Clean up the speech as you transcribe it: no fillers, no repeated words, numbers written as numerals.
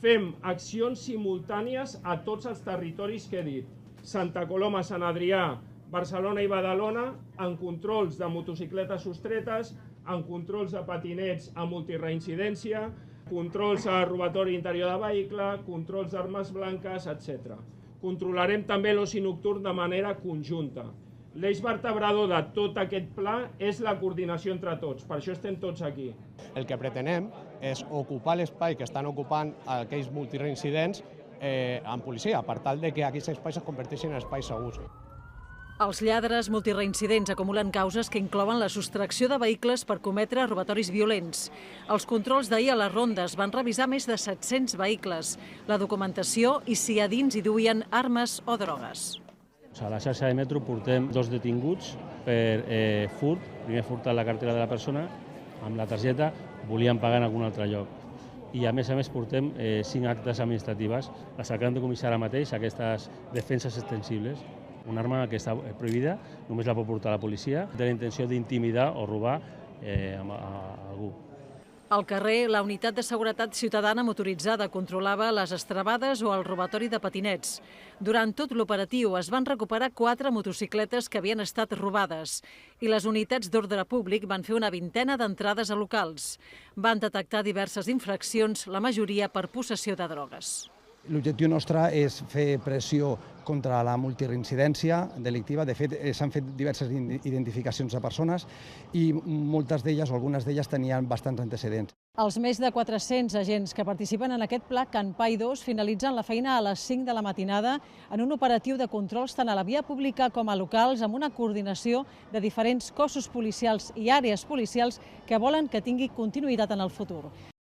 Fem accions simultànies a tots els territoris que he dit. Santa Coloma, Sant Adrià, Barcelona i Badalona, en controls de motocicletes sostretes, en controls de patinets a multireincidència, controls a robatori interior de vehicle, controls d'armes blanques, etc. Controlarem també l'oci nocturn de manera conjunta. L'eix vertebrador de tot aquest pla és la coordinació entre tots, per això estem tots aquí. El que pretenem és ocupar l'espai que estan ocupant aquells multireincidents amb policia, per tal que aquests espais es converteixin en espais segurs. Els lladres multireincidents acumulen causes que inclouen la sostracció de vehicles per cometre robatoris violents. Els controls d'ahir a les rondes van revisar més de 700 vehicles, la documentació i si a dins hi duien armes o drogues. A la xarxa de metro portem 2 detinguts per furt. Primer furtat la cartera de la persona, amb la targeta volien pagar en algun altre lloc. I a més portem 5 actes administratives. Les acabem de comissar ara mateix, aquestes defenses extensibles. Una arma que està prohibida, només la pot portar la policia, té la intenció d'intimidar o robar a algú. Al carrer, la unitat de seguretat ciutadana motoritzada controlava les estrebades o el robatori de patinets. Durant tot l'operatiu es van recuperar 4 motocicletes que havien estat robades i les unitats d'ordre públic van fer una vintena d'entrades a locals. Van detectar diverses infraccions, la majoria per possessió de drogues. L'objectiu nostre és fer pressió contra la multireincidència delictiva. De fet, s'han fet diverses identificacions de persones i moltes d'elles o algunes d'elles tenien bastants antecedents. Els més de 400 agents que participen en aquest pla CanPai 2 finalitzen la feina a les 5 de la matinada en un operatiu de controls tant a la via pública com a locals amb una coordinació de diferents cossos policials i àrees policials que volen que tingui continuïtat en el futur.